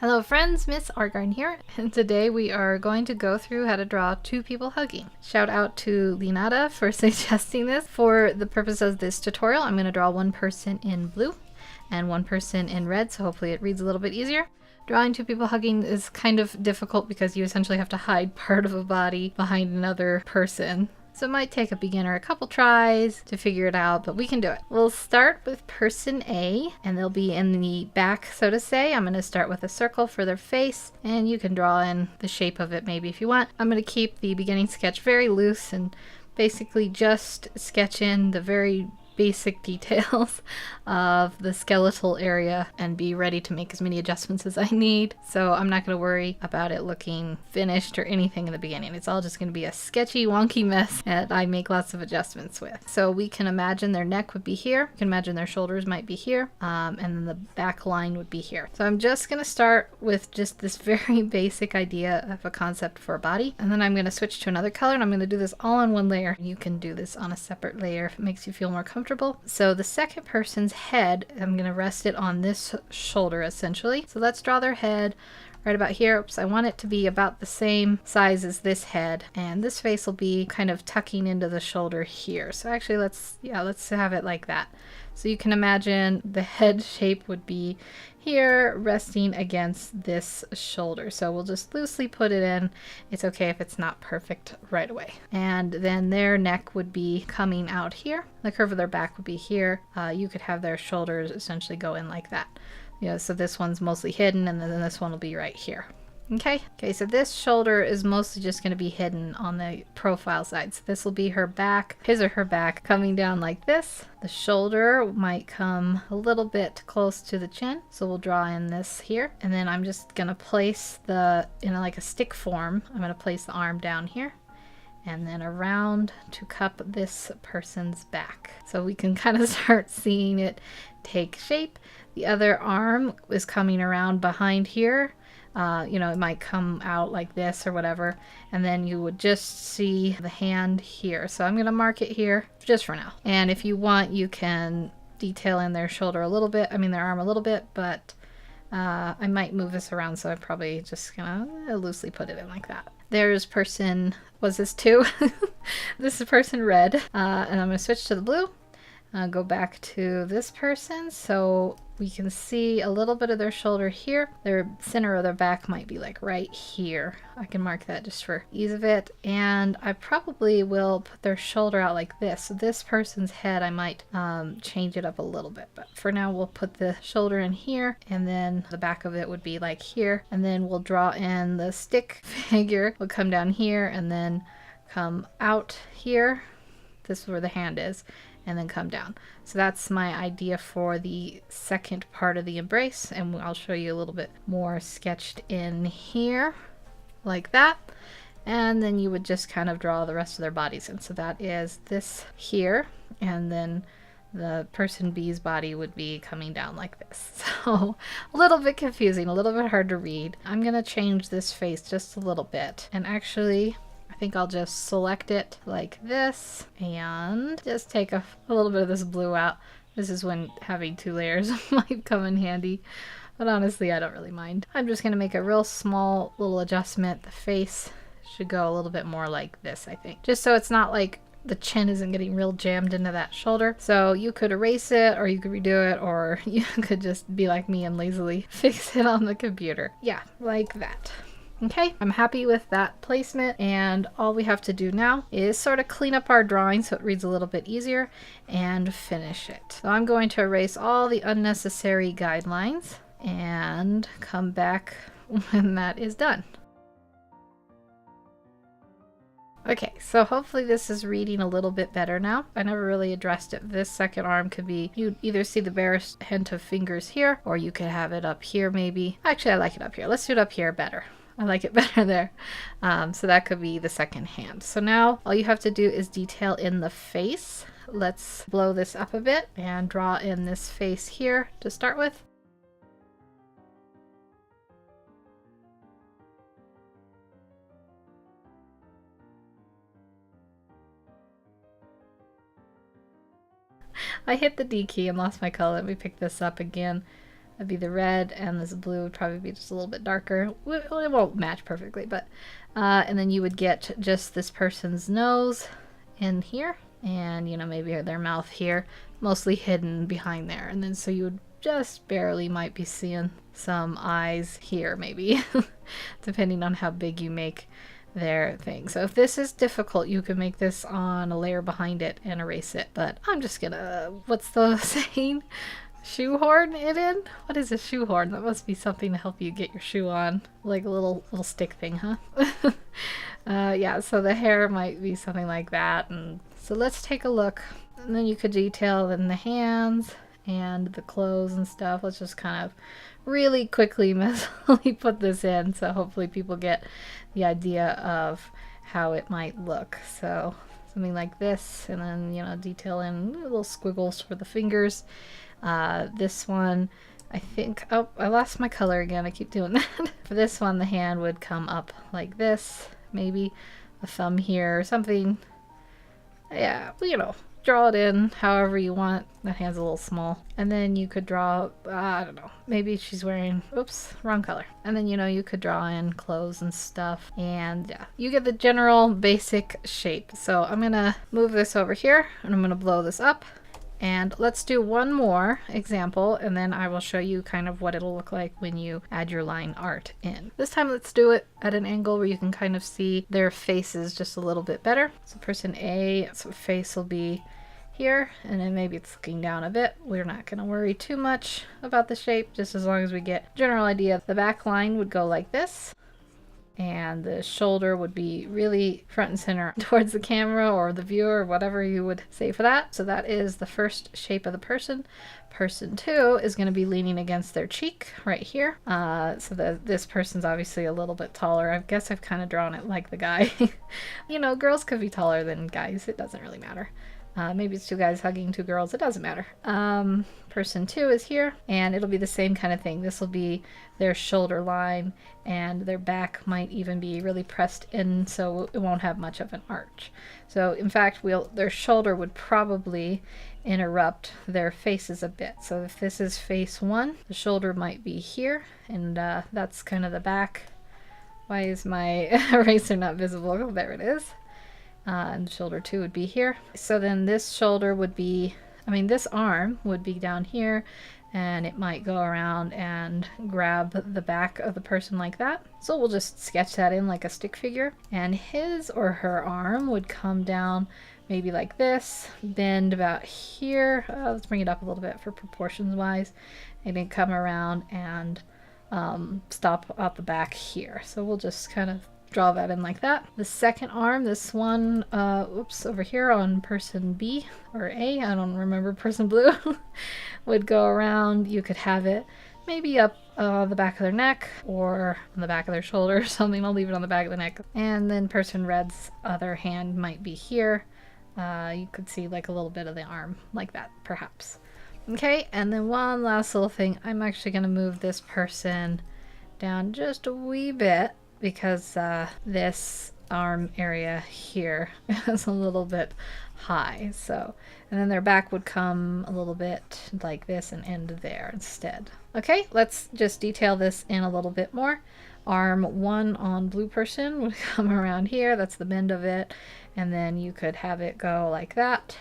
Hello friends, Miss Argarn here, and today we are going to go through how to draw two people hugging. Shout out to Lynata for suggesting this. For the purpose of this tutorial, I'm going to draw one person in blue and one person in red, so hopefully it reads a little bit easier. Drawing two people hugging is kind of difficult because you essentially have to hide part of a body behind another person. So it might take a beginner a couple tries to figure it out, but we can do it. We'll start with person A, and they'll be in the back, so to say. I'm going to start with a circle for their face, and you can draw in the shape of it maybe if you want. I'm going to keep the beginning sketch very loose and basically just sketch in the very basic details of the skeletal area and be ready to make as many adjustments as I need. So I'm not going to worry about it looking finished or anything in the beginning. It's all just going to be a sketchy, wonky mess that I make lots of adjustments with. So we can imagine their neck would be here. We can imagine their shoulders might be here. And then the back line would be here. So I'm just going to start with just this very basic idea of a concept for a body. And then I'm going to switch to another color and I'm going to do this all on one layer. You can do this on a separate layer if it makes you feel more comfortable. So the second person's head, I'm going to rest it on this shoulder essentially. So let's draw their head right about here. Oops, I want it to be about the same size as this head, and this face will be kind of tucking into the shoulder here. So actually let's have it like that. So you can imagine the head shape would be here resting against this shoulder. So we'll just loosely put it in. It's okay if it's not perfect right away. And then their neck would be coming out here. The curve of their back would be here. You could have their shoulders essentially go in like that. So this one's mostly hidden, and then this one will be right here. Okay, so this shoulder is mostly just going to be hidden on the profile side. So this will be her back, his or her back, coming down like this. The shoulder might come a little bit close to the chin. So we'll draw in this here. And then I'm just going to place in like a stick form, I'm going to place the arm down here and then around to cup this person's back. So we can kind of start seeing it take shape. The other arm is coming around behind here. It might come out like this or whatever, and then you would just see the hand here. So I'm going to mark it here just for now. And if you want, you can detail in their shoulder a little bit, their arm a little bit, but I might move this around, so I'm probably just gonna loosely put it in like that. There's person, was this two? This is person red, and I'm gonna switch to the blue. Go back to this person, so we can see a little bit of their shoulder here. Their center of their back might be like right here. I can mark that just for ease of it. And I probably will put their shoulder out like this. So this person's head, I might change it up a little bit. But for now, we'll put the shoulder in here, and then the back of it would be like here. And then we'll draw in the stick figure. We'll come down here and then come out here. This is where the hand is. And then come down. So that's my idea for the second part of the embrace, and I'll show you a little bit more sketched in here like that, and then you would just kind of draw the rest of their bodies in. So that is this here, and then the person B's body would be coming down like this. So a little bit confusing, a little bit hard to read. I'm gonna change this face just a little bit, and actually I think I'll just select it like this and just take a little bit of this blue out. This is when having two layers might come in handy, but honestly I don't really mind. I'm just going to make a real small little adjustment. The face should go a little bit more like this, I think, just so it's not like the chin isn't getting real jammed into that shoulder. So you could erase it, or you could redo it, or you could just be like me and lazily fix it on the computer. Yeah, like that. Okay, I'm happy with that placement, and all we have to do now is sort of clean up our drawing so it reads a little bit easier and finish it. So I'm going to erase all the unnecessary guidelines and come back when that is done. Okay, so hopefully this is reading a little bit better now. I never really addressed it. This second arm could be, you'd either see the barest hint of fingers here, or you could have it up here maybe. Actually, I like it up here. Let's do it up here better. I like it better there. So that could be the second hand. So now all you have to do is detail in the face. Let's blow this up a bit and draw in this face here to start with. I hit the D key and lost my color. Let me pick this up again. That'd be the red, and this blue would probably be just a little bit darker. Well, it won't match perfectly, but and then you would get just this person's nose in here, and you know, maybe their mouth here, mostly hidden behind there. And then so you would just barely might be seeing some eyes here, maybe, depending on how big you make their thing. So if this is difficult, you can make this on a layer behind it and erase it. But I'm just gonna, what's the saying? Shoehorn it in? What is a shoehorn? That must be something to help you get your shoe on. Like a little stick thing, huh? Yeah, so the hair might be something like that. And so let's take a look. And then you could detail in the hands and the clothes and stuff. Let's just kind of really quickly messily put this in, so hopefully people get the idea of how it might look. So something like this, and then, you know, detail in little squiggles for the fingers. This one, I think, oh, I lost my color again. I keep doing that. For this one, the hand would come up like this, maybe a thumb here or something. Yeah, you know, draw it in however you want. That hand's a little small. And then you could draw, I don't know, maybe she's wearing, oops, wrong color. And then, you know, you could draw in clothes and stuff. And yeah, you get the general basic shape. So I'm gonna move this over here and I'm gonna blow this up. And let's do one more example, and then I will show you kind of what it'll look like when you add your line art in. This time let's do it at an angle where you can kind of see their faces just a little bit better. So person A, so face will be here, and then maybe it's looking down a bit. We're not going to worry too much about the shape, just as long as we get general idea. The back line would go like this, and the shoulder would be really front and center towards the camera or the viewer, or whatever you would say for that. So that is the first shape of the person. Person 2 is going to be leaning against their cheek right here. So this person's obviously a little bit taller. I guess I've kind of drawn it like the guy. You know, girls could be taller than guys. It doesn't really matter. Maybe it's two guys hugging two girls. It doesn't matter. Person 2 is here, and it'll be the same kind of thing. This will be their shoulder line, and their back might even be really pressed in, so it won't have much of an arch. So in fact, their shoulder would probably interrupt their faces a bit. So if this is face 1, the shoulder might be here, and that's kind of the back. Why is my eraser not visible? Oh, there it is. And shoulder 2 would be here. So then this shoulder would be, I mean, this arm would be down here, and it might go around and grab the back of the person like that. So we'll just sketch that in like a stick figure. And his or her arm would come down maybe like this, bend about here. Let's bring it up a little bit for proportions wise. And then come around and stop out the back here. So we'll just kind of draw that in like that. The second arm, this one, oops, over here on person B or A, I don't remember, person blue, would go around. You could have it maybe up the back of their neck or on the back of their shoulder or something. I'll leave it on the back of the neck. And then person red's other hand might be here. You could see like a little bit of the arm like that, perhaps. Okay, and then one last little thing. I'm actually going to move this person down just a wee bit, because this arm area here is a little bit high. So, and then their back would come a little bit like this and end there instead. Okay, let's just detail this in a little bit more. Arm 1 on blue person would come around here. That's the bend of it. And then you could have it go like that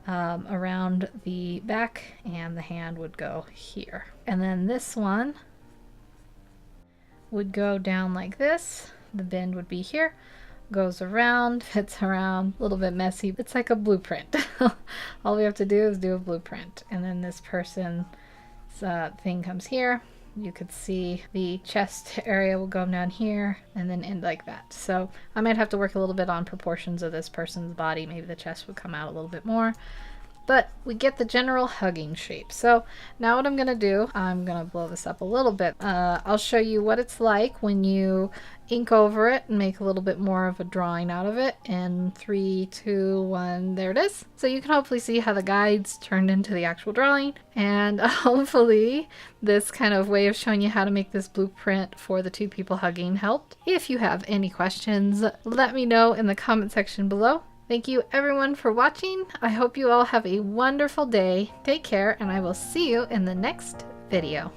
around the back, and the hand would go here. And then this one would go down like this. The bend would be here, goes around, fits around, a little bit messy. It's like a blueprint. All we have to do is do a blueprint. And then this person's thing comes here. You could see the chest area will go down here and then end like that. So I might have to work a little bit on proportions of this person's body. Maybe the chest would come out a little bit more. But we get the general hugging shape. So now what I'm going to do, I'm going to blow this up a little bit. I'll show you what it's like when you ink over it and make a little bit more of a drawing out of it. In 3, 2, 1, there it is. So you can hopefully see how the guides turned into the actual drawing. And hopefully this kind of way of showing you how to make this blueprint for the 2 people hugging helped. If you have any questions, let me know in the comment section below. Thank you everyone for watching. I hope you all have a wonderful day. Take care, and I will see you in the next video.